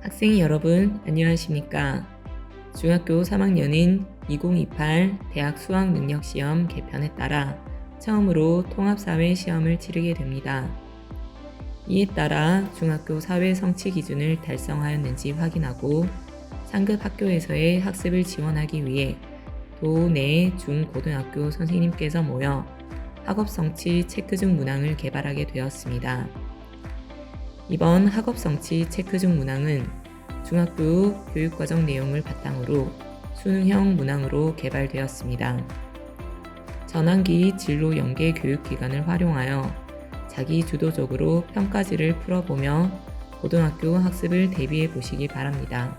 학생 여러분, 안녕하십니까? 중학교 3학년인 2028 대학 수학능력시험 개편에 따라 처음으로 통합사회 시험을 치르게 됩니다. 이에 따라 중학교 사회 성취 기준을 달성하였는지 확인하고 상급 학교에서의 학습을 지원하기 위해 도 내 중고등학교 선생님께서 모여 학업 성취 체크중 문항을 개발하게 되었습니다. 이번 학업 성취 체크중 문항은 중학교 교육과정 내용을 바탕으로 수능형 문항으로 개발되었습니다. 전환기 진로 연계 교육기관을 활용하여 자기 주도적으로 평가지를 풀어보며 고등학교 학습을 대비해 보시기 바랍니다.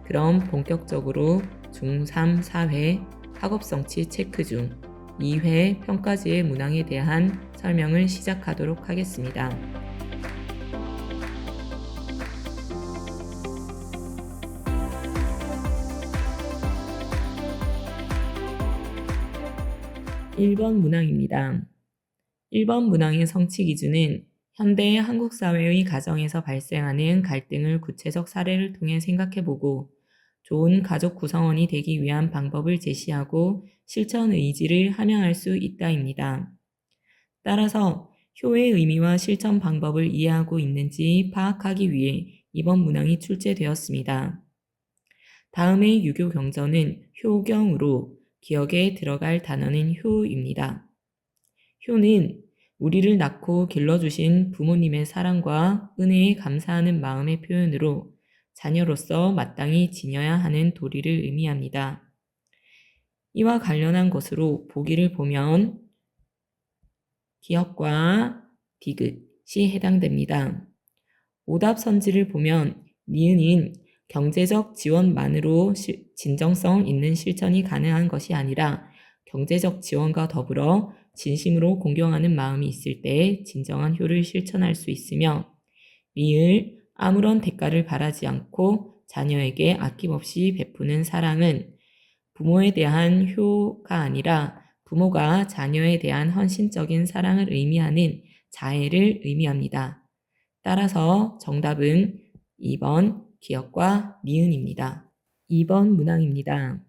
그럼 본격적으로 중3 4회 학업 성취 체크중 2회 평가지의 문항에 대한 설명을 시작하도록 하겠습니다. 1번 문항입니다. 1번 문항의 성취 기준은 현대 한국 사회의 가정에서 발생하는 갈등을 구체적 사례를 통해 생각해보고 좋은 가족 구성원이 되기 위한 방법을 제시하고 실천 의지를 함양할 수 있다입니다. 따라서 효의 의미와 실천 방법을 이해하고 있는지 파악하기 위해 이번 문항이 출제되었습니다. 다음의 유교 경전은 효경으로 기억에 들어갈 단어는 효입니다. 효는 우리를 낳고 길러주신 부모님의 사랑과 은혜에 감사하는 마음의 표현으로 자녀로서 마땅히 지녀야 하는 도리를 의미합니다. 이와 관련한 것으로 보기를 보면 기억과 디귿이 해당됩니다. 오답 선지를 보면 니은인 경제적 지원만으로 진정성 있는 실천이 가능한 것이 아니라 경제적 지원과 더불어 진심으로 공경하는 마음이 있을 때 진정한 효를 실천할 수 있으며 리을 아무런 대가를 바라지 않고 자녀에게 아낌없이 베푸는 사랑은 부모에 대한 효가 아니라 부모가 자녀에 대한 헌신적인 사랑을 의미하는 자애를 의미합니다. 따라서 정답은 2번 기억과 니은입니다. 2번 문항입니다.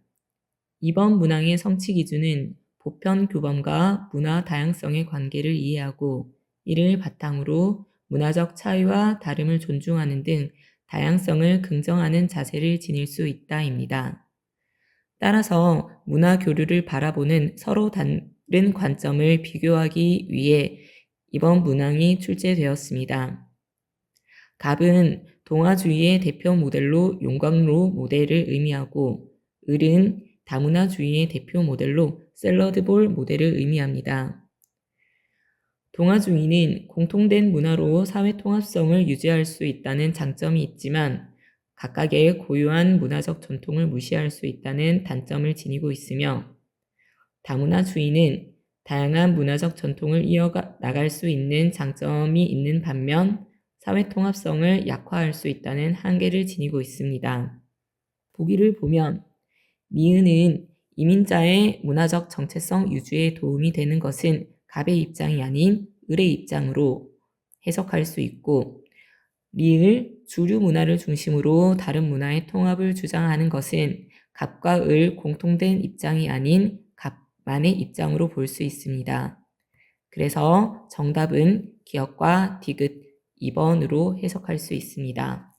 2번 문항의 성취 기준은 보편 교범과 문화 다양성의 관계를 이해하고 이를 바탕으로 문화적 차이와 다름을 존중하는 등 다양성을 긍정하는 자세를 지닐 수 있다입니다. 따라서 문화 교류를 바라보는 서로 다른 관점을 비교하기 위해 이번 문항이 출제되었습니다. 갑은 동아주의의 대표 모델로 용광로 모델을 의미하고 을은 다문화주의의 대표 모델로 샐러드볼 모델을 의미합니다. 동아주의는 공통된 문화로 사회 통합성을 유지할 수 있다는 장점이 있지만 각각의 고유한 문화적 전통을 무시할 수 있다는 단점을 지니고 있으며 다문화주의는 다양한 문화적 전통을 이어나갈 수 있는 장점이 있는 반면 사회 통합성을 약화할 수 있다는 한계를 지니고 있습니다. 보기를 보면 니은은 이민자의 문화적 정체성 유지에 도움이 되는 것은 갑의 입장이 아닌 을의 입장으로 해석할 수 있고 리을 주류 문화를 중심으로 다른 문화의 통합을 주장하는 것은 갑과 을 공통된 입장이 아닌 갑만의 입장으로 볼 수 있습니다. 그래서 정답은 기억과 디귿 2번으로 해석할 수 있습니다.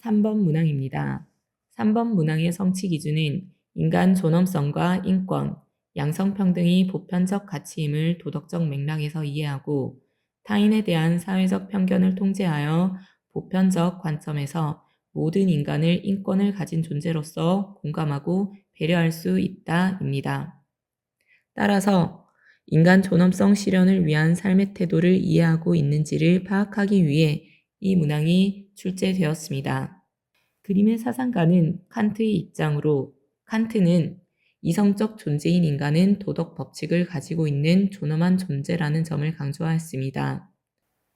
3번 문항입니다. 3번 문항의 성취 기준은 인간 존엄성과 인권, 양성평등이 보편적 가치임을 도덕적 맥락에서 이해하고 타인에 대한 사회적 편견을 통제하여 보편적 관점에서 모든 인간을 인권을 가진 존재로서 공감하고 배려할 수 있다입니다. 따라서 인간 존엄성 실현을 위한 삶의 태도를 이해하고 있는지를 파악하기 위해 이 문항이 출제되었습니다. 그림의 사상가는 칸트의 입장으로 칸트는 이성적 존재인 인간은 도덕 법칙을 가지고 있는 존엄한 존재라는 점을 강조하였습니다.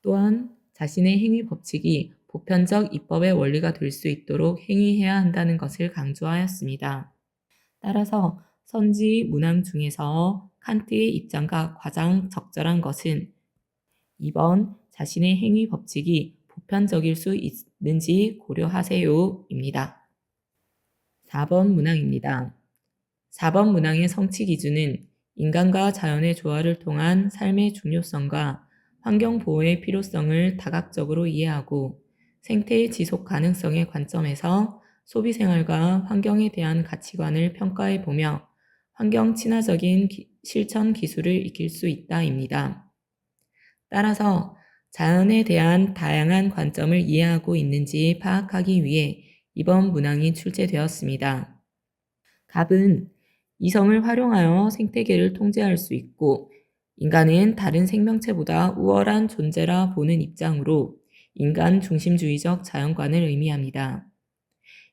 또한 자신의 행위 법칙이 보편적 입법의 원리가 될 수 있도록 행위해야 한다는 것을 강조하였습니다. 따라서 선지 문항 중에서 칸트의 입장과 가장 적절한 것은 2번 자신의 행위 법칙이 보편적일 수 있는지 고려하세요입니다. 4번 문항입니다. 4번 문항의 성취 기준은 인간과 자연의 조화를 통한 삶의 중요성과 환경 보호의 필요성을 다각적으로 이해하고 생태의 지속 가능성의 관점에서 소비 생활과 환경에 대한 가치관을 평가해 보며 환경 친화적인 실천 기술을 익힐 수 있다입니다. 따라서 자연에 대한 다양한 관점을 이해하고 있는지 파악하기 위해 이번 문항이 출제되었습니다. 갑은 이성을 활용하여 생태계를 통제할 수 있고 인간은 다른 생명체보다 우월한 존재라 보는 입장으로 인간 중심주의적 자연관을 의미합니다.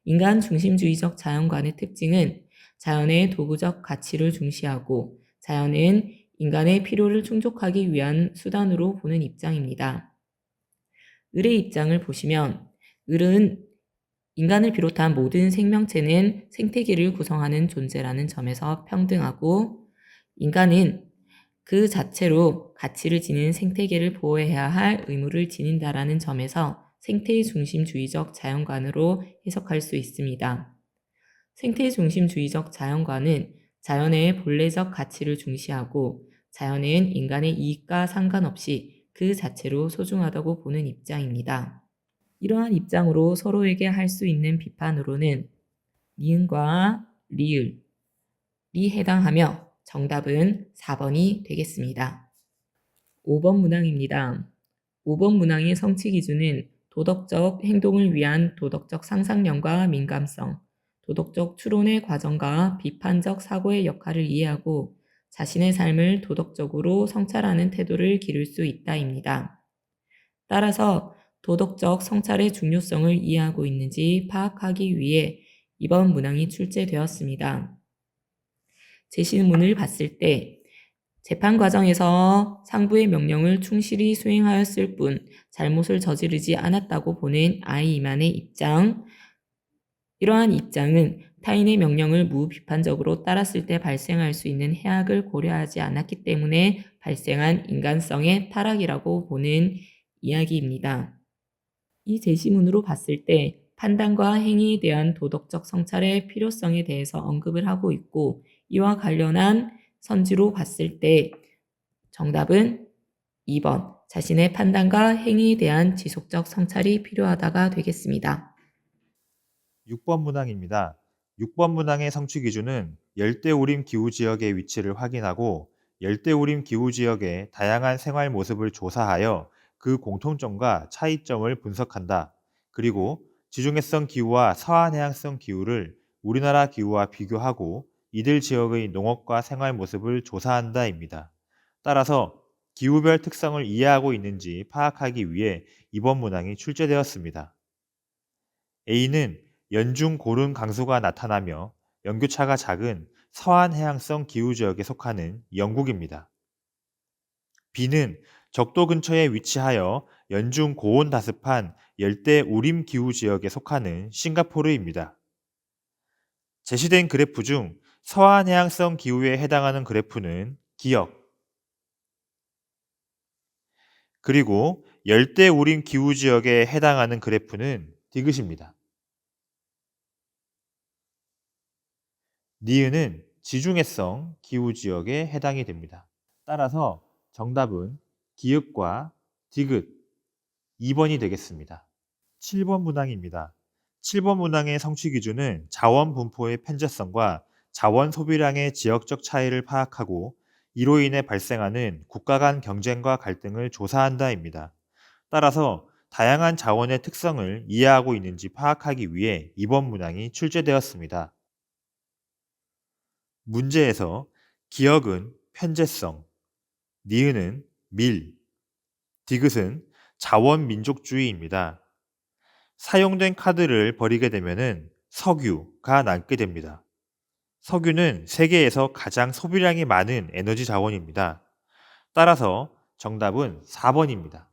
인간 중심주의적 자연관의 특징은 자연의 도구적 가치를 중시하고 자연은 인간의 필요를 충족하기 위한 수단으로 보는 입장입니다. 을의 입장을 보시면 을은 인간을 비롯한 모든 생명체는 생태계를 구성하는 존재라는 점에서 평등하고 인간은 그 자체로 가치를 지닌 생태계를 보호해야 할 의무를 지닌다라는 점에서 생태 중심주의적 자연관으로 해석할 수 있습니다. 생태 중심주의적 자연관은 자연의 본래적 가치를 중시하고 자연은 인간의 이익과 상관없이 그 자체로 소중하다고 보는 입장입니다. 이러한 입장으로 서로에게 할 수 있는 비판으로는 니은과 리을이 해당하며 정답은 4번이 되겠습니다. 5번 문항입니다. 5번 문항의 성취 기준은 도덕적 행동을 위한 도덕적 상상력과 민감성, 도덕적 추론의 과정과 비판적 사고의 역할을 이해하고 자신의 삶을 도덕적으로 성찰하는 태도를 기를 수 있다입니다. 따라서 도덕적 성찰의 중요성을 이해하고 있는지 파악하기 위해 이번 문항이 출제되었습니다. 제시문을 봤을 때 재판 과정에서 상부의 명령을 충실히 수행하였을 뿐 잘못을 저지르지 않았다고 보는 아이 이만의 입장. 이러한 입장은 타인의 명령을 무비판적으로 따랐을 때 발생할 수 있는 해악을 고려하지 않았기 때문에 발생한 인간성의 타락이라고 보는 이야기입니다. 이 제시문으로 봤을 때 판단과 행위에 대한 도덕적 성찰의 필요성에 대해서 언급을 하고 있고 이와 관련한 선지로 봤을 때 정답은 2번 자신의 판단과 행위에 대한 지속적 성찰이 필요하다가 되겠습니다. 6번 문항입니다. 6번 문항의 성취 기준은 열대우림 기후지역의 위치를 확인하고 열대우림 기후지역의 다양한 생활 모습을 조사하여 그 공통점과 차이점을 분석한다. 그리고 지중해성 기후와 서한해양성 기후를 우리나라 기후와 비교하고 이들 지역의 농업과 생활 모습을 조사한다입니다. 따라서 기후별 특성을 이해하고 있는지 파악하기 위해 이번 문항이 출제되었습니다. A는 연중 고른 강수가 나타나며 연교차가 작은 서한해양성 기후지역에 속하는 영국입니다. B는 적도 근처에 위치하여 연중 고온 다습한 열대 우림 기후지역에 속하는 싱가포르입니다. 제시된 그래프 중 서한해양성 기후에 해당하는 그래프는 기역, 그리고 열대 우림 기후지역에 해당하는 그래프는 디귿입니다. 니은은 지중해성 기후지역에 해당이 됩니다. 따라서 정답은 기역과 디귿 2번이 되겠습니다. 7번 문항입니다. 7번 문항의 성취 기준은 자원 분포의 편제성과 자원 소비량의 지역적 차이를 파악하고 이로 인해 발생하는 국가 간 경쟁과 갈등을 조사한다입니다. 따라서 다양한 자원의 특성을 이해하고 있는지 파악하기 위해 이번 문항이 출제되었습니다. 문제에서 기역은 편제성, 니은은 밀, 디귿은 자원민족주의입니다. 사용된 카드를 버리게 되면 석유가 남게 됩니다. 석유는 세계에서 가장 소비량이 많은 에너지 자원입니다. 따라서 정답은 4번입니다.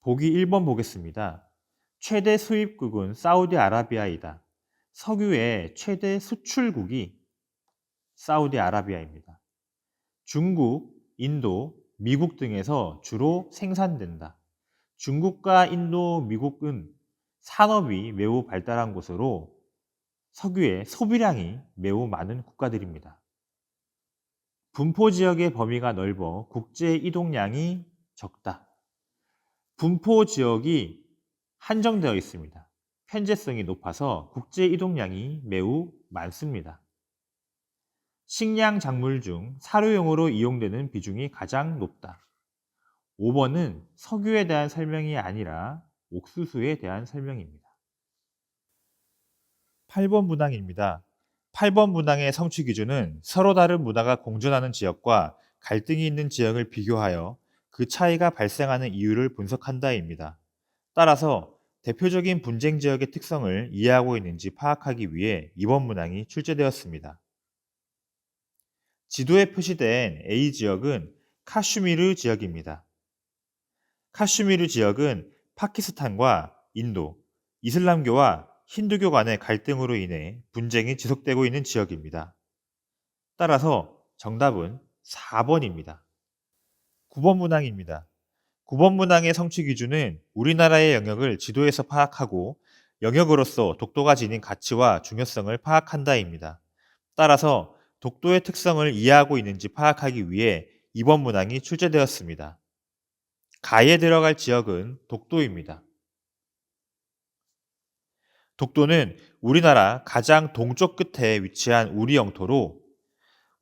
보기 1번 보겠습니다. 최대 수입국은 사우디아라비아이다. 석유의 최대 수출국이 사우디아라비아입니다. 중국, 인도, 미국 등에서 주로 생산된다. 중국과 인도, 미국은 산업이 매우 발달한 곳으로 석유의 소비량이 매우 많은 국가들입니다. 분포 지역의 범위가 넓어 국제 이동량이 적다. 분포 지역이 한정되어 있습니다. 편제성이 높아서 국제 이동량이 매우 많습니다. 식량 작물 중 사료용으로 이용되는 비중이 가장 높다. 5번은 석유에 대한 설명이 아니라 옥수수에 대한 설명입니다. 8번 문항입니다. 8번 문항의 성취 기준은 서로 다른 문화가 공존하는 지역과 갈등이 있는 지역을 비교하여 그 차이가 발생하는 이유를 분석한다입니다. 따라서 대표적인 분쟁 지역의 특성을 이해하고 있는지 파악하기 위해 이번 문항이 출제되었습니다. 지도에 표시된 A 지역은 카슈미르 지역입니다. 카슈미르 지역은 파키스탄과 인도, 이슬람교와 힌두교 간의 갈등으로 인해 분쟁이 지속되고 있는 지역입니다. 따라서 정답은 4번입니다. 9번 문항입니다. 9번 문항의 성취 기준은 우리나라의 영역을 지도에서 파악하고 영역으로서 독도가 지닌 가치와 중요성을 파악한다입니다. 따라서 독도의 특성을 이해하고 있는지 파악하기 위해 이번 문항이 출제되었습니다. 가에 들어갈 지역은 독도입니다. 독도는 우리나라 가장 동쪽 끝에 위치한 우리 영토로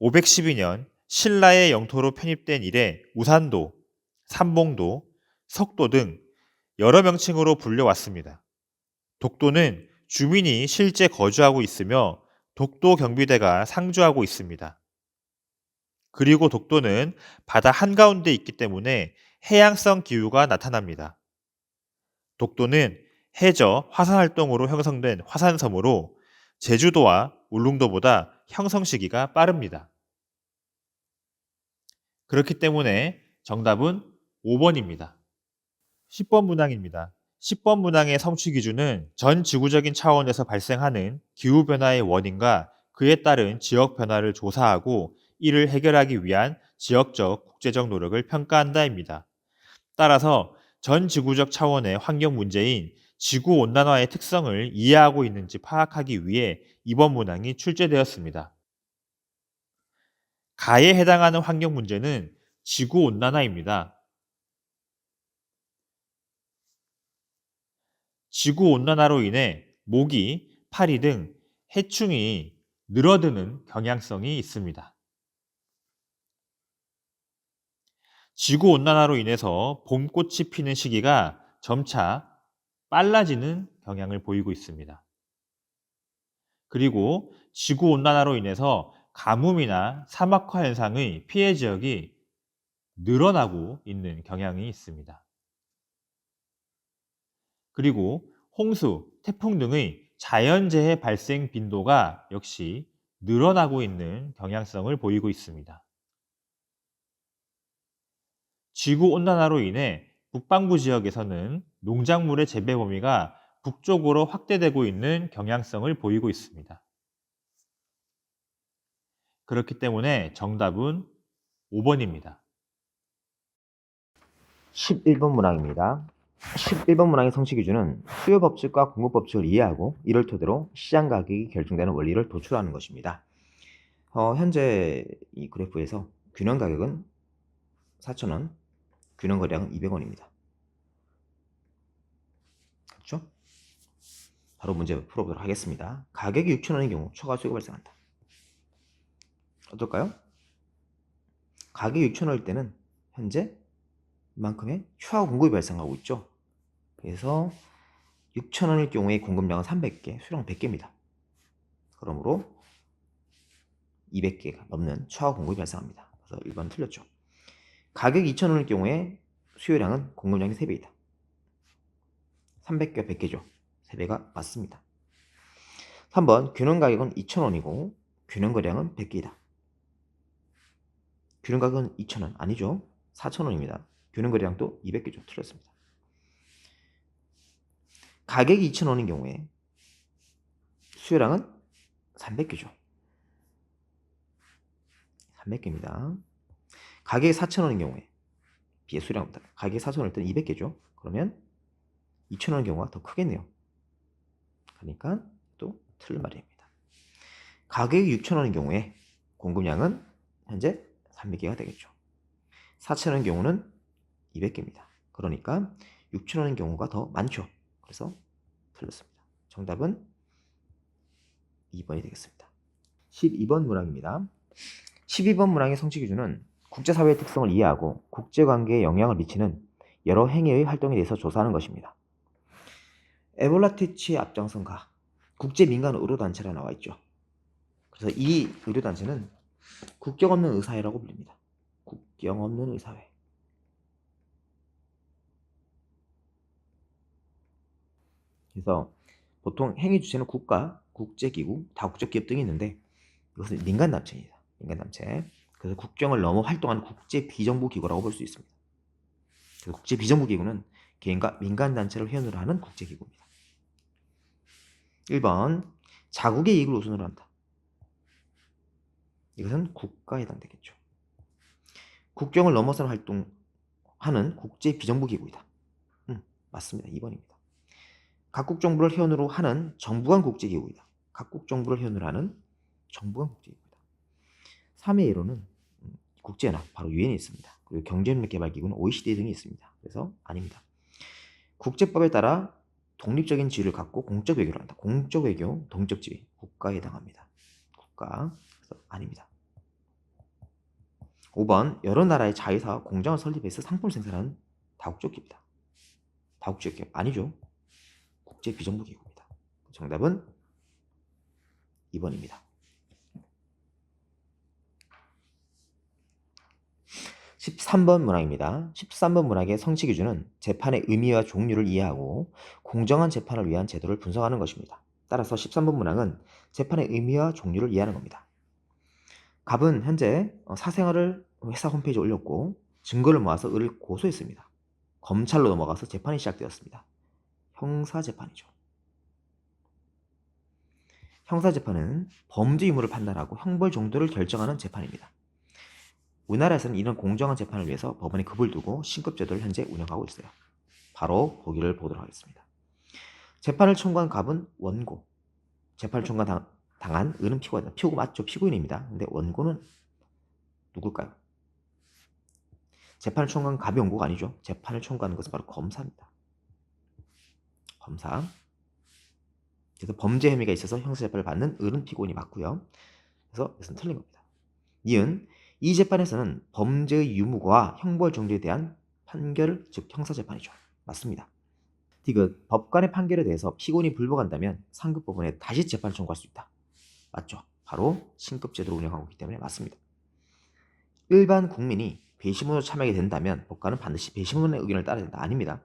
512년 신라의 영토로 편입된 이래 우산도, 삼봉도, 석도 등 여러 명칭으로 불려왔습니다. 독도는 주민이 실제 거주하고 있으며 독도 경비대가 상주하고 있습니다. 그리고 독도는 바다 한가운데 있기 때문에 해양성 기후가 나타납니다. 독도는 해저 화산 활동으로 형성된 화산섬으로 제주도와 울릉도보다 형성 시기가 빠릅니다. 그렇기 때문에 정답은 5번입니다. 10번 문항입니다. 10번 문항의 성취 기준은 전 지구적인 차원에서 발생하는 기후변화의 원인과 그에 따른 지역 변화를 조사하고 이를 해결하기 위한 지역적, 국제적 노력을 평가한다입니다. 따라서 전 지구적 차원의 환경 문제인 지구온난화의 특성을 이해하고 있는지 파악하기 위해 이번 문항이 출제되었습니다. 가에 해당하는 환경 문제는 지구온난화입니다. 지구온난화로 인해 모기, 파리 등 해충이 늘어드는 경향성이 있습니다. 지구온난화로 인해서 봄꽃이 피는 시기가 점차 빨라지는 경향을 보이고 있습니다. 그리고 지구온난화로 인해서 가뭄이나 사막화 현상의 피해 지역이 늘어나고 있는 경향이 있습니다. 그리고 홍수, 태풍 등의 자연재해 발생 빈도가 역시 늘어나고 있는 경향성을 보이고 있습니다. 지구온난화로 인해 북반구 지역에서는 농작물의 재배 범위가 북쪽으로 확대되고 있는 경향성을 보이고 있습니다. 그렇기 때문에 정답은 5번입니다. 11번 문항입니다. 11번 문항의 성취 기준은 수요 법칙과 공급 법칙을 이해하고 이를 토대로 시장 가격이 결정되는 원리를 도출하는 것입니다. 현재 이 그래프에서 균형 가격은 4,000원, 균형 거래량은 200원입니다. 그렇죠? 바로 문제 풀어보도록 하겠습니다. 가격이 6,000원의 경우 초과 수요가 발생한다. 어떨까요? 가격이 6,000원일 때는 현재 이만큼의 추가 공급이 발생하고 있죠. 그래서 6,000원일 경우에 공급량은 300개, 수량 100개입니다. 그러므로 200개가 넘는 추가 공급이 발생합니다. 그래서 1번 틀렸죠. 가격이 2,000원일 경우에 수요량은 공급량이 3배이다. 300개, 100개죠. 3배가 맞습니다. 3번 균형 가격은 2,000원이고 균형 거래량은 100개이다. 균형 가격은 2,000원 아니죠. 4,000원입니다. 균형 거래량도 200개죠. 틀렸습니다. 가격이 2,000원인 경우에 수요량은 300개죠. 300개입니다. 가격이 4,000원인 경우에 비해 수요량보다 가격이 4,000원일 때는 200개죠. 그러면 2,000원의 경우가 더 크겠네요. 그러니까 또 틀린 말입니다. 가격이 6,000원인 경우에 공급량은 현재 300개가 되겠죠. 4,000원의 경우는 200개입니다. 그러니까 6,000원인 경우가 더 많죠. 그래서 틀렸습니다. 정답은 2번이 되겠습니다. 12번 문항입니다. 12번 문항의 성취 기준은 국제사회의 특성을 이해하고 국제관계에 영향을 미치는 여러 행위의 활동에 대해서 조사하는 것입니다. 에볼라 퇴치의 앞장선가 국제민간 의료단체라 나와 있죠. 그래서 이 의료단체는 국경 없는 의사회라고 불립니다. 국경 없는 의사회. 그래서 보통 행위 주체는 국가, 국제기구, 다국적 기업 등이 있는데 이것은 민간단체입니다. 민간단체. 그래서 국경을 넘어 활동하는 국제비정부기구라고 볼 수 있습니다. 그래서 국제비정부기구는 개인과 민간단체를 회원으로 하는 국제기구입니다. 1번 자국의 이익을 우선으로 한다. 이것은 국가에 해당되겠죠. 국경을 넘어서는 활동하는 국제비정부기구이다. 맞습니다. 2번입니다. 각국 정부를 회원으로 하는 정부 간 국제기구이다. 각국 정부를 회원으로 하는 정부 간 국제기구이다. 3의 예로는 국제연합, 바로 유엔이 있습니다. 그리고 경제협력개발기구는 OECD 등이 있습니다. 그래서 아닙니다. 국제법에 따라 독립적인 지위를 갖고 공적 외교를 한다. 공적 외교, 독립적 지위, 국가에 해당합니다. 국가, 그래서 아닙니다. 5번 여러 나라의 자회사와 공장을 설립해서 상품을 생산하는 다국적 기업이다. 다국적 기업 아니죠. 국제비정부기구입니다. 정답은 2번입니다. 13번 문항입니다. 13번 문항의 성취 기준은 재판의 의미와 종류를 이해하고 공정한 재판을 위한 제도를 분석하는 것입니다. 따라서 13번 문항은 재판의 의미와 종류를 이해하는 겁니다. 갑은 현재 사생활을 회사 홈페이지에 올렸고 증거를 모아서 을을 고소했습니다. 검찰로 넘어가서 재판이 시작되었습니다. 형사재판이죠. 형사재판은 범죄 유무를 판단하고 형벌 정도를 결정하는 재판입니다. 우리나라에서는 이런 공정한 재판을 위해서 법원에 급을 두고 신급제도를 현재 운영하고 있어요. 바로 보기를 보도록 하겠습니다. 재판을 청구한 갑은 원고, 재판을 청구당한 을은 피고다. 피고 맞죠? 피고인입니다. 근데 원고는 누굴까요? 재판을 청구한 갑이 원고가 아니죠. 재판을 청구하는 것은 바로 검사입니다. 검사. 그래서 범죄 혐의가 있어서 형사재판을 받는 을은 피고인이 맞고요. 그래서 이것은 틀린 겁니다. 니은 이 재판에서는 범죄의 유무와 형벌 정도에 대한 판결, 즉 형사재판이죠. 맞습니다. 디귿 법관의 판결에 대해서 피고인이 불복한다면 상급법원에 다시 재판을 청구할 수 있다. 맞죠? 바로 신급제도로 운영하고 있기 때문에 맞습니다. 일반 국민이 배심원으로 참여하게 된다면 법관은 반드시 배심원의 의견을 따라야 된다. 아닙니다.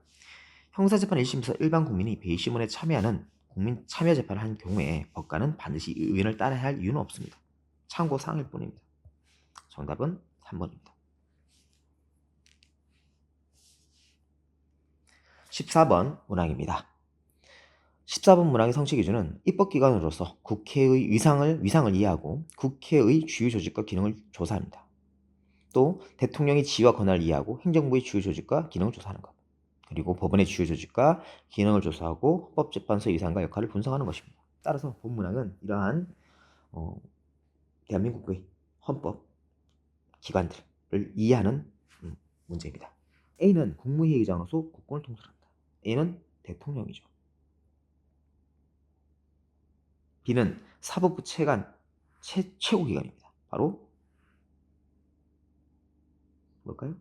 형사재판 1심에서 일반 국민이 배심원에 참여하는 국민 참여 재판을 한 경우에 법관은 반드시 의견을 따라야 할 이유는 없습니다. 참고사항일 뿐입니다. 정답은 3번입니다. 14번 문항입니다. 14번 문항의 성취 기준은 입법기관으로서 국회의 위상을 이해하고 국회의 주요 조직과 기능을 조사합니다. 또 대통령의 지위와 권한을 이해하고 행정부의 주요 조직과 기능을 조사하는 것. 그리고 법원의 주요 조직과 기능을 조사하고 헌법재판소의 위상과 역할을 분석하는 것입니다. 따라서 본 문항은 이러한 대한민국의 헌법 기관들을 이해하는 문제입니다. A는 국무회의 의장으로서 국권을 통솔한다. A는 대통령이죠. B는 사법부 최고기관입니다. 바로 뭘까요?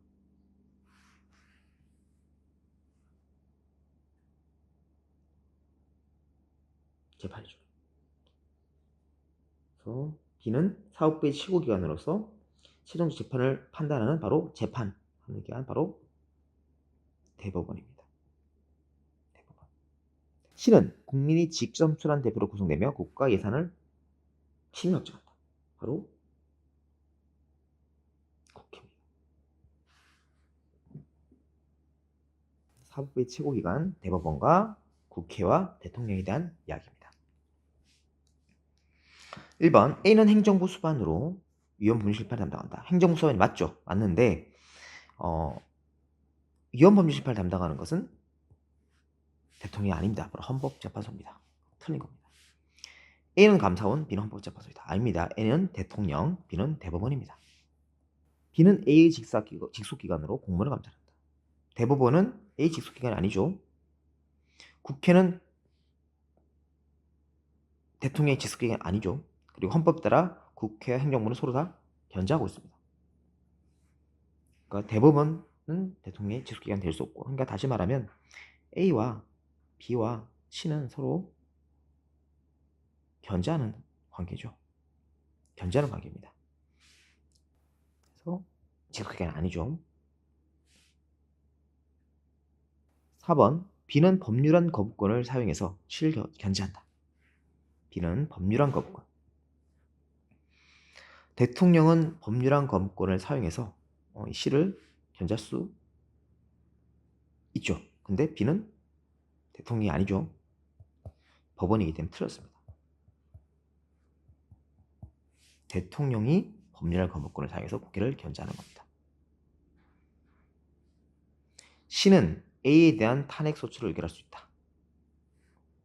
재판이죠. 그래서 B는 사법부의 최고기관으로서 최종 재판을 판단하는 바로 재판하는 기관 바로 대법원입니다. 대법원. C는 국민이 직접 선출한 대표로 구성되며 국가 예산을 심의 확정한다. 바로 국회입니다. 사법부의 최고기관 대법원과 국회와 대통령에 대한 이야기입니다. 1번 A는 행정부 수반으로 위헌범죄심판을 담당한다. 행정부 수반이 맞죠? 맞는데 위헌범죄심판을 담당하는 것은 대통령이 아닙니다. 바로 헌법재판소입니다. 틀린 겁니다. A는 감사원, B는 헌법재판소이다. 아닙니다. A는 대통령, B는 대법원입니다. B는 A의 직속기관으로 공무원을 감찰한다. 대법원은 A 직속기관이 아니죠. 국회는 대통령의 직속기관이 아니죠. 그리고 헌법에 따라 국회와 행정부는 서로 다 견제하고 있습니다. 그러니까 대법원은 대통령의 직속기관이 될 수 없고, 그러니까 다시 말하면 A와 B와 C는 서로 견제하는 관계죠. 견제하는 관계입니다. 그래서 직속기관이 아니죠. 4번 B는 법률안 거부권을 사용해서 C를 견제한다. B는 법률안 거부권. 대통령은 법률안 거부권을 사용해서 C를 견제할 수 있죠. 근데 B는 대통령이 아니죠. 법원이기 때문에 틀렸습니다. 대통령이 법률안 거부권을 사용해서 국회를 견제하는 겁니다. C는 A에 대한 탄핵 소추를 의결할 수 있다.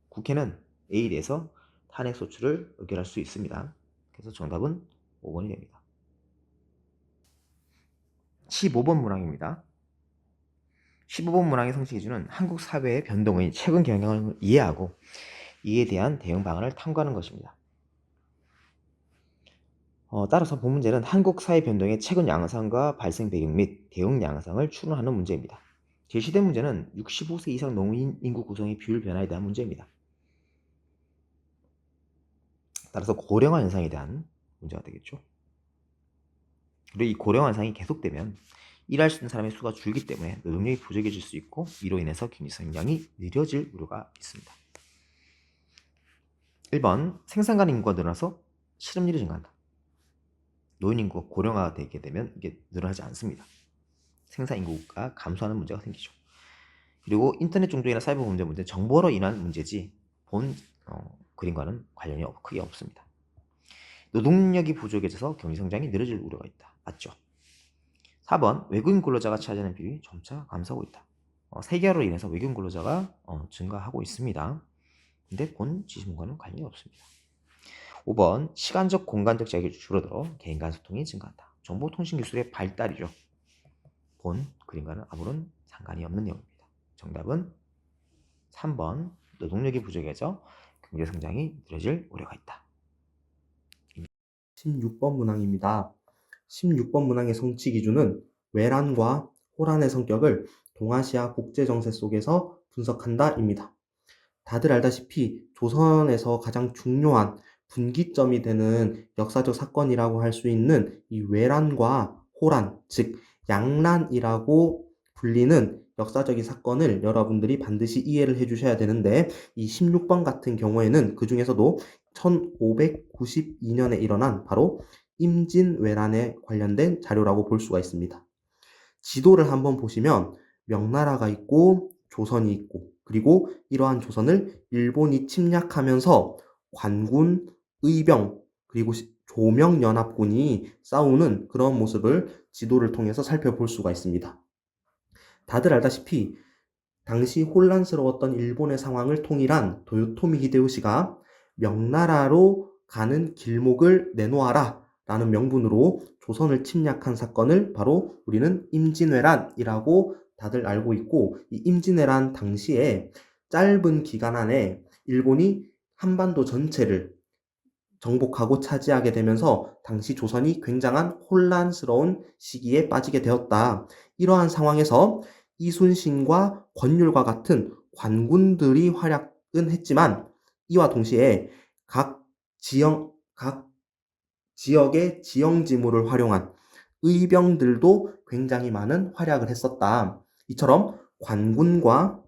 국회는 A에 대해서 탄핵 소추를 의결할 수 있습니다. 그래서 정답은 5번이 됩니다. 15번 문항입니다. 15번 문항의 성취 기준은 한국 사회의 변동의 최근 경향을 이해하고 이에 대한 대응 방안을 탐구하는 것입니다. 따라서 본 문제는 한국 사회 변동의 최근 양상과 발생 배경 및 대응 양상을 추론하는 문제입니다. 제시된 문제는 65세 이상 노인 인구 구성의 비율 변화에 대한 문제입니다. 따라서 고령화 현상에 대한 문제가 되겠죠. 그리고 이 고령화 현상이 계속되면 일할 수 있는 사람의 수가 줄기 때문에 노동력이 부족해질 수 있고 이로 인해서 경제 성장이 느려질 우려가 있습니다. 1번 생산 가능 인구가 늘어나서 실업률이 증가한다. 노인 인구가 고령화가 되게 되면 이게 늘어나지 않습니다. 생산 인구가 감소하는 문제가 생기죠. 그리고 인터넷 중독이나 사이버 문제는 정보로 인한 문제지 본 그림과는 관련이 크게 없습니다. 노동력이 부족해져서 경제 성장이 느려질 우려가 있다. 맞죠? 4번 외국인 근로자가 차지하는 비율이 점차 감소하고 있다. 세계화로 인해서 외국인 근로자가 증가하고 있습니다. 근데 본 지침과는 관련이 없습니다. 5번 시간적 공간적 제약이 줄어들어 개인 간 소통이 증가한다. 정보통신 기술의 발달이죠. 본 그림과는 아무런 상관이 없는 내용입니다. 정답은 3번 노동력이 부족해져 경제 성장이 느려질 우려가 있다. 16번 문항입니다. 16번 문항의 성취 기준은 외란과 호란의 성격을 동아시아 국제정세 속에서 분석한다입니다. 다들 알다시피 조선에서 가장 중요한 분기점이 되는 역사적 사건이라고 할 수 있는 이 외란과 호란, 즉 양란이라고 불리는 역사적인 사건을 여러분들이 반드시 이해를 해주셔야 되는데, 이 16번 같은 경우에는 그 중에서도 1592년에 일어난 바로 임진왜란에 관련된 자료라고 볼 수가 있습니다. 지도를 한번 보시면 명나라가 있고 조선이 있고, 그리고 이러한 조선을 일본이 침략하면서 관군, 의병, 그리고 조명연합군이 싸우는 그런 모습을 지도를 통해서 살펴볼 수가 있습니다. 다들 알다시피 당시 혼란스러웠던 일본의 상황을 통일한 도요토미 히데요시가 명나라로 가는 길목을 내놓아라 라는 명분으로 조선을 침략한 사건을 바로 우리는 임진왜란이라고 다들 알고 있고, 이 임진왜란 당시에 짧은 기간 안에 일본이 한반도 전체를 정복하고 차지하게 되면서 당시 조선이 굉장한 혼란스러운 시기에 빠지게 되었다. 이러한 상황에서 이순신과 권율과 같은 관군들이 활약은 했지만 이와 동시에 각 지역의 지형지물을 활용한 의병들도 굉장히 많은 활약을 했었다. 이처럼 관군과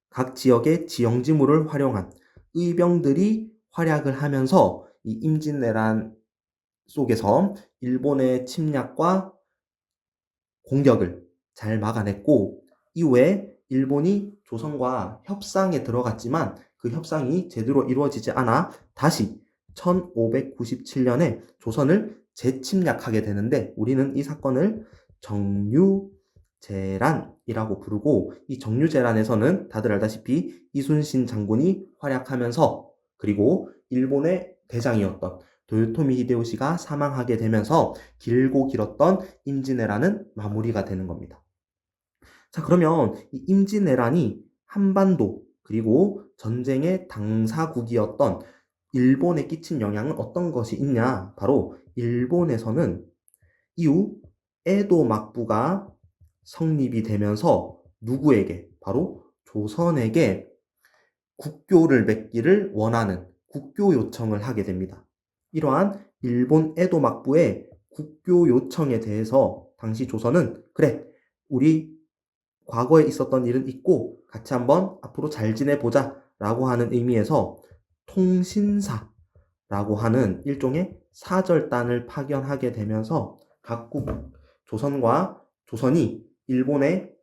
각 지역의 지형지물을 활용한 의병들이 활약을 하면서 이 임진왜란 속에서 일본의 침략과 공격을 잘 막아냈고, 이후에 일본이 조선과 협상에 들어갔지만 그 협상이 제대로 이루어지지 않아 다시 1597년에 조선을 재침략하게 되는데, 우리는 이 사건을 정유 정유재란이라고 부르고, 이 정유재란에서는 다들 알다시피 이순신 장군이 활약하면서, 그리고 일본의 대장이었던 도요토미 히데요시가 사망하게 되면서 길고 길었던 임진왜란은 마무리가 되는 겁니다. 자, 그러면 이 임진왜란이 한반도 그리고 전쟁의 당사국이었던 일본에 끼친 영향은 어떤 것이 있냐? 바로 일본에서는 이후 에도 막부가 성립이 되면서 누구에게? 바로 조선에게 국교를 맺기를 원하는 국교 요청을 하게 됩니다. 이러한 일본 에도 막부의 국교 요청에 대해서 당시 조선은 그래, 우리 과거에 있었던 일은 있고 같이 한번 앞으로 잘 지내보자 라고 하는 의미에서 통신사라고 하는 일종의 사절단을 파견하게 되면서 각국 조선이 일본의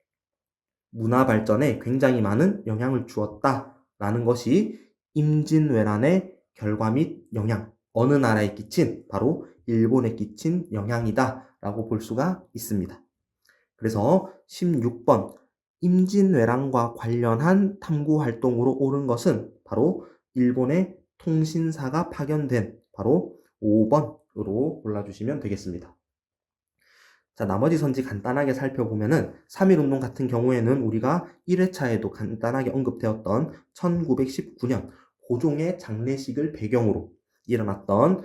문화 발전에 굉장히 많은 영향을 주었다라는 것이 임진왜란의 결과 및 영향, 어느 나라에 끼친, 바로 일본에 끼친 영향이다라고 볼 수가 있습니다. 그래서 16번 임진왜란과 관련한 탐구 활동으로 옳은 것은 바로 일본의 통신사가 파견된 바로 5번으로 골라주시면 되겠습니다. 자, 나머지 선지 간단하게 살펴보면은 3.1운동 같은 경우에는 우리가 1회차에도 간단하게 언급되었던 1919년 고종의 장례식을 배경으로 일어났던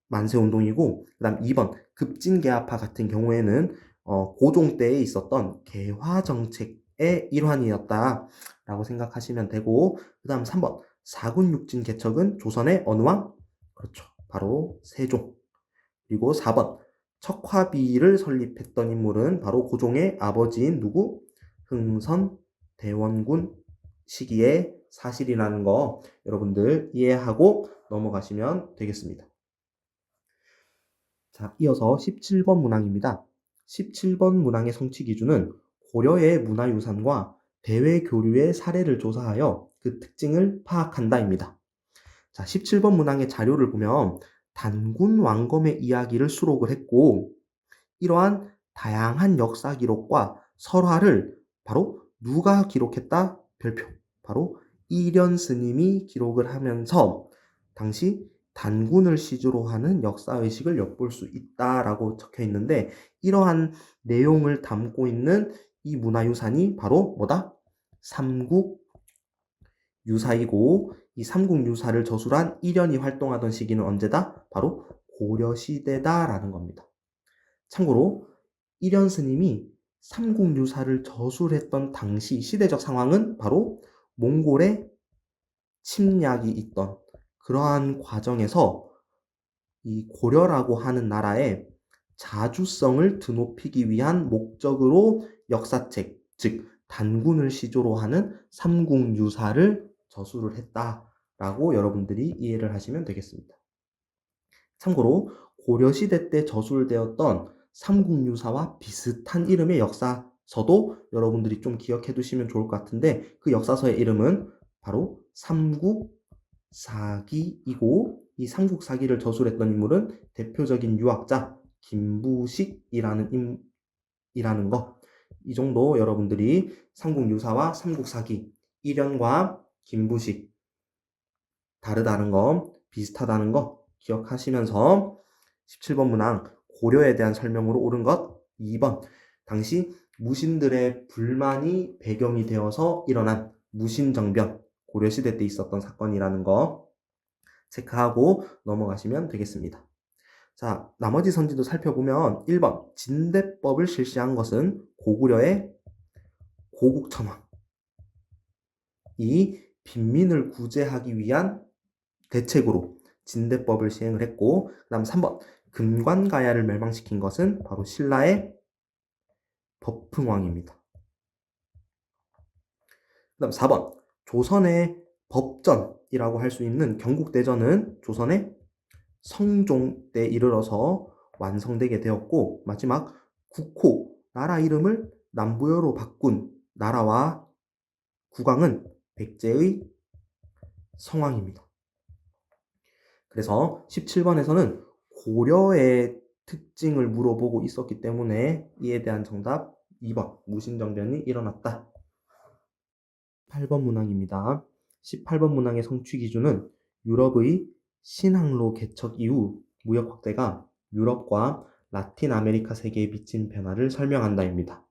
만세운동이고, 그 다음 2번 급진개화파 같은 경우에는 고종 때에 있었던 개화정책의 일환이었다라고 생각하시면 되고, 그 다음 3번 사군육진 개척은 조선의 어느 왕? 그렇죠. 바로 세종. 그리고 4번 척화비를 설립했던 인물은 바로 고종의 아버지인 누구? 흥선 대원군 시기의 사실이라는 거 여러분들 이해하고 넘어가시면 되겠습니다. 자, 이어서 17번 문항입니다. 17번 문항의 성취 기준은 고려의 문화유산과 대외교류의 사례를 조사하여 그 특징을 파악한다입니다. 자, 17번 문항의 자료를 보면 단군 왕검의 이야기를 수록을 했고, 이러한 다양한 역사 기록과 설화를 바로 누가 기록했다? 별표. 바로 이련 스님이 기록을 하면서 당시 단군을 시주로 하는 역사의식을 엿볼 수 있다라고 적혀 있는데, 이러한 내용을 담고 있는 이 문화유산이 바로 뭐다? 삼국유사이고, 이 삼국유사를 저술한 이련이 활동하던 시기는 언제다? 바로 고려시대다라는 겁니다. 참고로 이련 스님이 삼국유사를 저술했던 당시 시대적 상황은 바로 몽골의 침략이 있던 그러한 과정에서 이 고려라고 하는 나라의 자주성을 드높이기 위한 목적으로 역사책, 즉 단군을 시조로 하는 삼국유사를 저술을 했다라고 여러분들이 이해를 하시면 되겠습니다. 참고로 고려시대 때 저술되었던 삼국유사와 비슷한 이름의 역사서도 여러분들이 좀 기억해 두시면 좋을 것 같은데, 그 역사서의 이름은 바로 삼국사기이고, 이 삼국사기를 저술했던 인물은 대표적인 유학자 김부식이라는 거, 이 정도 여러분들이 삼국유사와 삼국사기, 이련과 김부식 다르다는 거, 비슷하다는 거 기억하시면서 17번 문항 고려에 대한 설명으로 옳은 것 2번 당시 무신들의 불만이 배경이 되어서 일어난 무신정변, 고려시대 때 있었던 사건이라는 거 체크하고 넘어가시면 되겠습니다. 자, 나머지 선지도 살펴보면 1번 진대법을 실시한 것은 고구려의 고국천왕, 이 빈민을 구제하기 위한 대책으로 진대법을 시행을 했고, 그 다음 3번 금관가야를 멸망시킨 것은 바로 신라의 법흥왕입니다. 그 다음 4번 조선의 법전이라고 할 수 있는 경국대전은 조선의 성종 때 이르러서 완성되게 되었고, 마지막 국호, 나라 이름을 남부여로 바꾼 나라와 국왕은 백제의 성왕입니다. 그래서 17번에서는 고려의 특징을 물어보고 있었기 때문에 이에 대한 정답 2번 무신정변이 일어났다. 8번 문항입니다. 18번 문항의 성취 기준은 유럽의 신항로 개척 이후 무역 확대가 유럽과 라틴 아메리카 세계에 미친 변화를 설명한다입니다.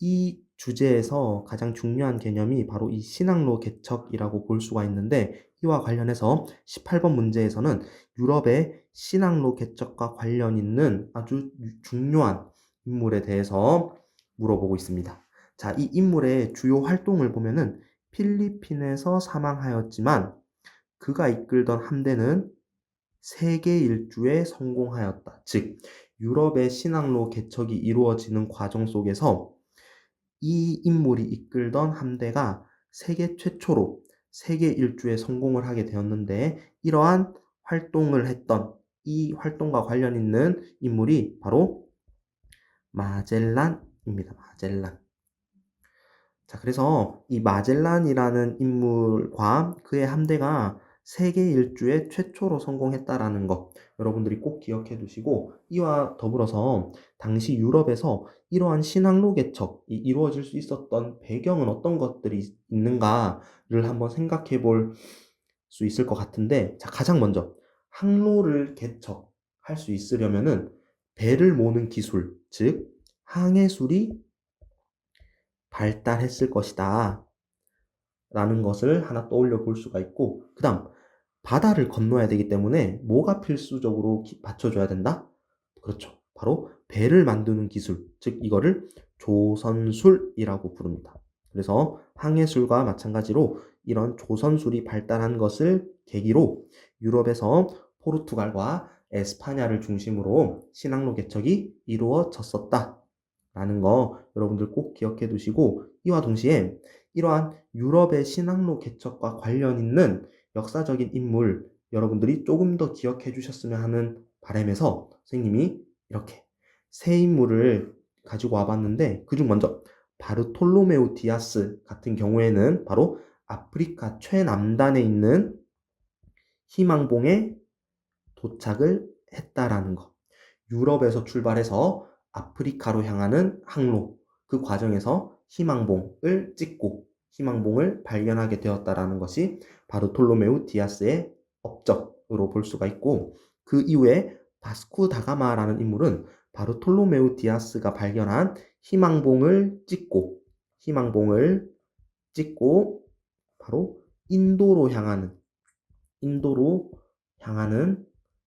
이 주제에서 가장 중요한 개념이 바로 이 신항로 개척이라고 볼 수가 있는데, 이와 관련해서 18번 문제에서는 유럽의 신항로 개척과 관련 있는 아주 중요한 인물에 대해서 물어보고 있습니다. 자, 이 인물의 주요 활동을 보면은 필리핀에서 사망하였지만 그가 이끌던 함대는 세계 일주에 성공하였다. 즉, 유럽의 신항로 개척이 이루어지는 과정 속에서 이 인물이 이끌던 함대가 세계 최초로 세계 일주에 성공을 하게 되었는데, 이러한 활동을 했던 이 활동과 관련 있는 인물이 바로 마젤란입니다. 마젤란. 자, 그래서 이 마젤란이라는 인물과 그의 함대가 세계 일주에 최초로 성공했다라는 것 여러분들이 꼭 기억해 두시고, 이와 더불어서 당시 유럽에서 이러한 신항로 개척이 이루어질 수 있었던 배경은 어떤 것들이 있는가를 한번 생각해 볼 수 있을 것 같은데, 자, 가장 먼저 항로를 개척할 수 있으려면은 배를 모는 기술, 즉 항해술이 발달했을 것이다 라는 것을 하나 떠올려 볼 수가 있고, 그 다음 바다를 건너야 되기 때문에 뭐가 필수적으로 받쳐줘야 된다? 그렇죠. 바로 배를 만드는 기술, 즉 이거를 조선술이라고 부릅니다. 그래서 항해술과 마찬가지로 이런 조선술이 발달한 것을 계기로 유럽에서 포르투갈과 에스파냐를 중심으로 신항로 개척이 이루어졌었다 라는 거 여러분들 꼭 기억해 두시고, 이와 동시에 이러한 유럽의 신항로 개척과 관련 있는 역사적인 인물 여러분들이 조금 더 기억해 주셨으면 하는 바람에서 선생님이 이렇게 세 인물을 가지고 와봤는데, 그중 먼저 바르톨로메우 디아스 같은 경우에는 바로 아프리카 최남단에 있는 희망봉에 도착을 했다라는 것. 유럽에서 출발해서 아프리카로 향하는 항로, 그 과정에서 희망봉을 찍고 희망봉을 발견하게 되었다라는 것이 바르톨로메우 디아스의 업적으로 볼 수가 있고, 그 이후에 바스코 다가마라는 인물은 바르톨로메우 디아스가 발견한 희망봉을 찍고 바로 인도로 향하는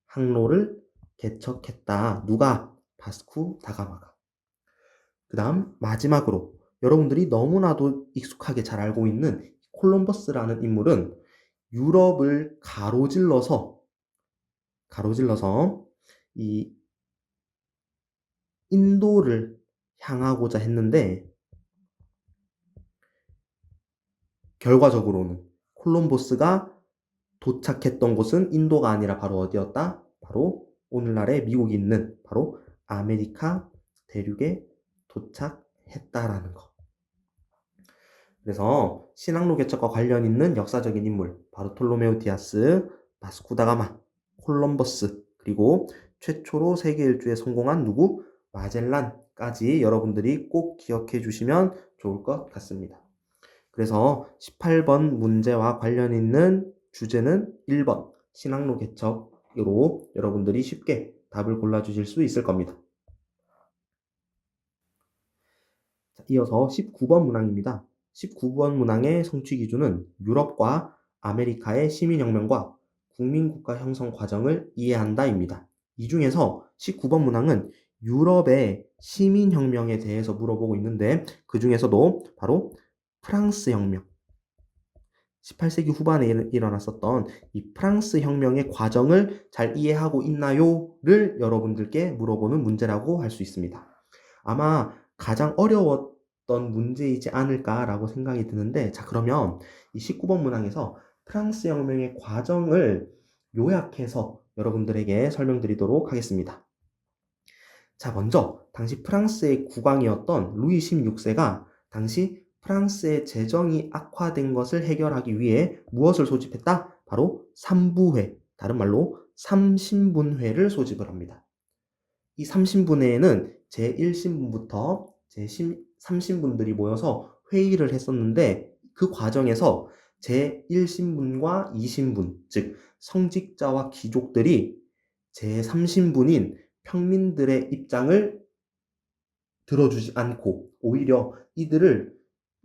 항로를 개척했다. 누가? 바스코 다가마가. 그 다음 마지막으로 여러분들이 너무나도 익숙하게 잘 알고 있는 콜럼버스라는 인물은 유럽을 가로질러서 이 인도를 향하고자 했는데, 결과적으로는 콜럼버스가 도착했던 곳은 인도가 아니라 바로 어디였다? 바로 오늘날의 미국이 있는 바로 아메리카 대륙에 도착했다라는 것. 그래서 신항로 개척과 관련 있는 역사적인 인물 바르톨로메우 디아스, 바스코 다가마, 콜럼버스, 그리고 최초로 세계 일주에 성공한 누구? 마젤란까지 여러분들이 꼭 기억해 주시면 좋을 것 같습니다. 그래서 18번 문제와 관련 있는 주제는 1번 신항로 개척으로 여러분들이 쉽게 답을 골라주실 수 있을 겁니다. 자, 이어서 19번 문항입니다. 19번 문항의 성취 기준은 유럽과 아메리카의 시민혁명과 국민국가 형성 과정을 이해한다입니다. 이 중에서 19번 문항은 유럽의 시민혁명에 대해서 물어보고 있는데, 그 중에서도 바로 프랑스 혁명, 18세기 후반에 일어났었던 이 프랑스 혁명의 과정을 잘 이해하고 있나요?를 여러분들께 물어보는 문제라고 할 수 있습니다. 아마 가장 어려웠던 문제이지 않을까라고 생각이 드는데, 자, 그러면 이 19번 문항에서 프랑스 혁명의 과정을 요약해서 여러분들에게 설명드리도록 하겠습니다. 자, 먼저 당시 프랑스의 국왕이었던 루이 16세가 당시 프랑스의 재정이 악화된 것을 해결하기 위해 무엇을 소집했다? 바로 삼부회, 다른 말로 삼신분회를 소집을 합니다. 이 삼신분회에는 제1신분부터 제 3신분들이 모여서 회의를 했었는데 그 과정에서 제 1신분과 2신분, 즉 성직자와 귀족들이 제 3신분인 평민들의 입장을 들어주지 않고 오히려 이들을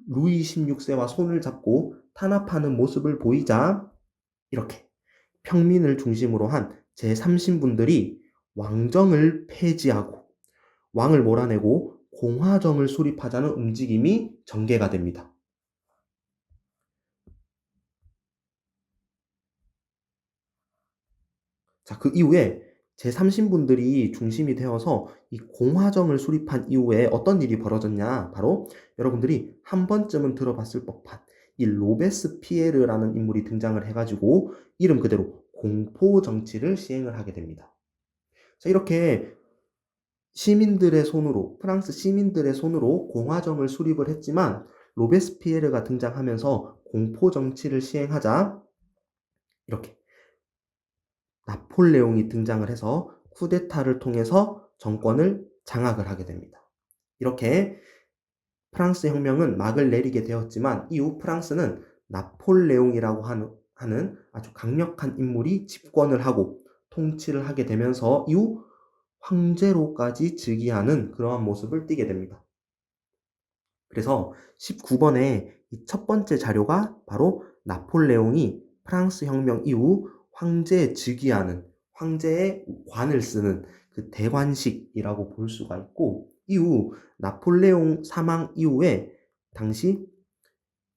루이 16세와 손을 잡고 탄압하는 모습을 보이자 이렇게 평민을 중심으로 한 제3신분들이 왕정을 폐지하고 왕을 몰아내고 공화정을 수립하자는 움직임이 전개가 됩니다. 자, 그 이후에 제3신분들이 중심이 되어서 이 공화정을 수립한 이후에 어떤 일이 벌어졌냐? 바로 여러분들이 한 번쯤은 들어봤을 법한 이 로베스피에르라는 인물이 등장을 해가지고 이름 그대로 공포 정치를 시행을 하게 됩니다. 자, 이렇게 시민들의 손으로, 프랑스 시민들의 손으로 공화정을 수립을 했지만 로베스피에르가 등장하면서 공포 정치를 시행하자 이렇게 나폴레옹이 등장을 해서 쿠데타를 통해서 정권을 장악을 하게 됩니다. 이렇게 프랑스 혁명은 막을 내리게 되었지만 이후 프랑스는 나폴레옹이라고 하는 아주 강력한 인물이 집권을 하고 통치를 하게 되면서 이후 황제로까지 즉위하는 그러한 모습을 띠게 됩니다. 그래서 19번의 이 첫 번째 자료가 바로 나폴레옹이 프랑스 혁명 이후 황제에 즉위하는, 황제의 관을 쓰는 그 대관식이라고 볼 수가 있고, 이후 나폴레옹 사망 이후에 당시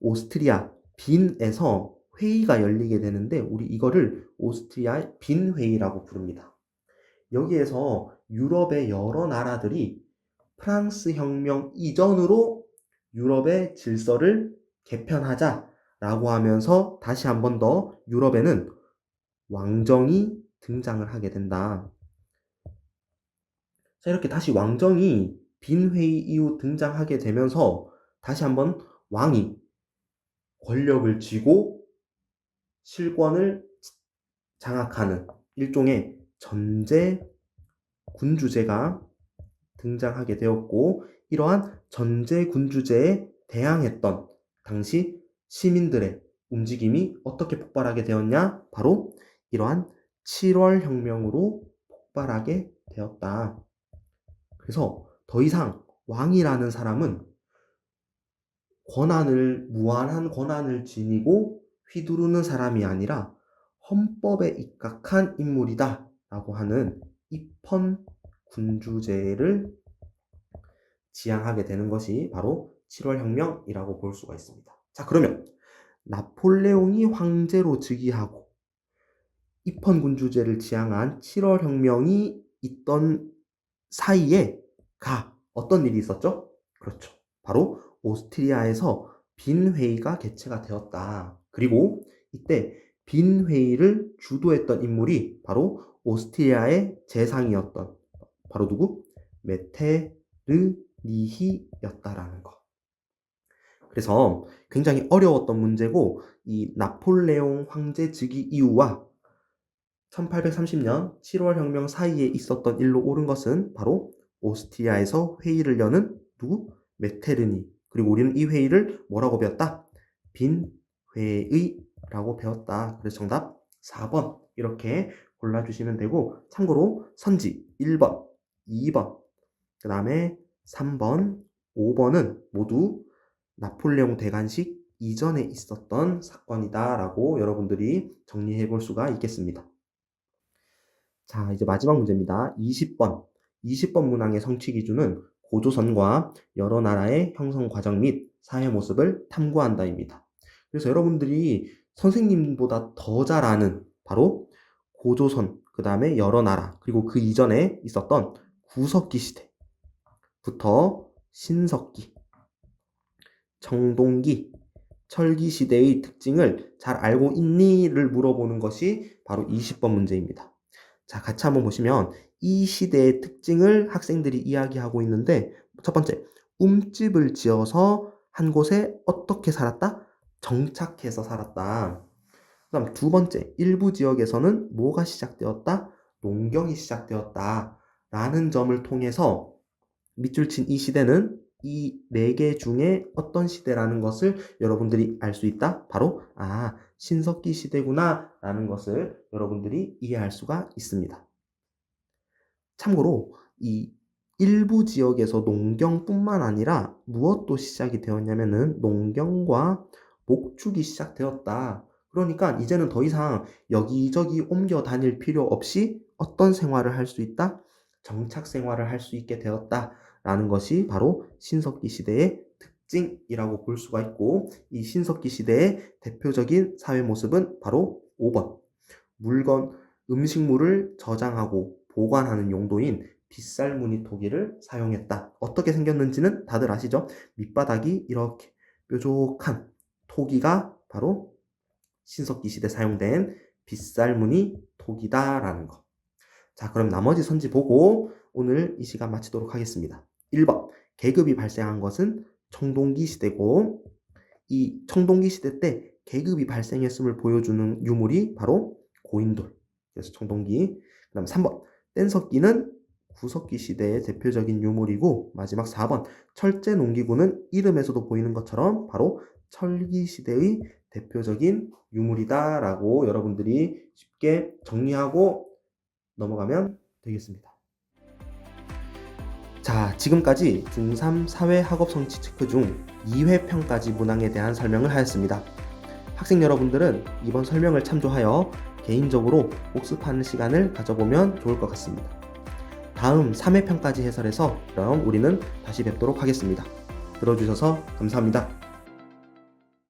오스트리아 빈에서 회의가 열리게 되는데 우리 이거를 오스트리아 빈 회의라고 부릅니다. 여기에서 유럽의 여러 나라들이 프랑스 혁명 이전으로 유럽의 질서를 개편하자라고 하면서 다시 한 번 더 유럽에는 왕정이 등장을 하게 된다. 자, 이렇게 다시 왕정이 빈 회의 이후 등장하게 되면서 다시 한번 왕이 권력을 쥐고 실권을 장악하는 일종의 전제 군주제가 등장하게 되었고, 이러한 전제 군주제에 대항했던 당시 시민들의 움직임이 어떻게 폭발하게 되었냐? 바로 이러한 7월 혁명으로 폭발하게 되었다. 그래서 더 이상 왕이라는 사람은 무한한 권한을 지니고 휘두르는 사람이 아니라 헌법에 입각한 인물이다 라고 하는 입헌 군주제를 지향하게 되는 것이 바로 7월 혁명이라고 볼 수가 있습니다. 자, 그러면 나폴레옹이 황제로 즉위하고 입헌 군주제를 지향한 7월 혁명이 있던 사이에 어떤 일이 있었죠? 그렇죠. 바로 오스트리아에서 빈 회의가 개최가 되었다. 그리고 이때 빈 회의를 주도했던 인물이 바로 오스트리아의 재상이었던 바로 누구? 메테르니히였다라는 거. 그래서 굉장히 어려웠던 문제고 이 나폴레옹 황제 즉위 이후와 1830년 7월 혁명 사이에 있었던 일로 옳은 것은 바로 오스트리아에서 회의를 여는 누구? 메테르니. 그리고 우리는 이 회의를 뭐라고 배웠다? 빈 회의라고 배웠다. 그래서 정답 4번 이렇게 골라주시면 되고, 참고로 선지 1번, 2번, 그 다음에 3번, 5번은 모두 나폴레옹 대관식 이전에 있었던 사건이다 라고 여러분들이 정리해 볼 수가 있겠습니다. 자, 이제 마지막 문제입니다. 20번 문항의 성취 기준은 고조선과 여러 나라의 형성 과정 및 사회 모습을 탐구한다입니다. 그래서 여러분들이 선생님보다 더 잘 아는 바로 고조선, 그 다음에 여러 나라, 그리고 그 이전에 있었던 구석기 시대부터 신석기, 청동기, 철기 시대의 특징을 잘 알고 있니?를 물어보는 것이 바로 20번 문제입니다. 자, 같이 한번 보시면 이 시대의 특징을 학생들이 이야기하고 있는데, 첫 번째, 움집을 지어서 한 곳에 어떻게 살았다? 정착해서 살았다. 그 다음 두 번째, 일부 지역에서는 뭐가 시작되었다? 농경이 시작되었다 라는 점을 통해서 밑줄 친 이 시대는 이 네 개 중에 어떤 시대라는 것을 여러분들이 알 수 있다? 바로 신석기 시대구나 라는 것을 여러분들이 이해할 수가 있습니다. 참고로 이 일부 지역에서 농경뿐만 아니라 무엇도 시작이 되었냐면은 농경과 목축이 시작되었다. 그러니까 이제는 더 이상 여기저기 옮겨 다닐 필요 없이 어떤 생활을 할 수 있다? 정착 생활을 할 수 있게 되었다라는 것이 바로 신석기 시대의 특징이라고 볼 수가 있고, 이 신석기 시대의 대표적인 사회 모습은 바로 5번. 음식물을 저장하고 보관하는 용도인 빗살무늬 토기를 사용했다. 어떻게 생겼는지는 다들 아시죠? 밑바닥이 이렇게 뾰족한 토기가 바로 신석기 시대 사용된 빗살무늬 토기다라는 거. 자, 그럼 나머지 선지 보고 오늘 이 시간 마치도록 하겠습니다. 1번, 계급이 발생한 것은 청동기 시대고, 이 청동기 시대 때 계급이 발생했음을 보여주는 유물이 바로 고인돌. 그래서 청동기. 그 다음 3번, 뗀석기는 구석기 시대의 대표적인 유물이고, 마지막 4번, 철제 농기구는 이름에서도 보이는 것처럼 바로 철기 시대의 대표적인 유물이다 라고 여러분들이 쉽게 정리하고 넘어가면 되겠습니다. 자, 지금까지 중3 사회학업 성취 체크 중 2회평가지 문항에 대한 설명을 하였습니다. 학생 여러분들은 이번 설명을 참조하여 개인적으로 복습하는 시간을 가져보면 좋을 것 같습니다. 다음 3회평까지 해설에서 그럼 우리는 다시 뵙도록 하겠습니다. 들어주셔서 감사합니다.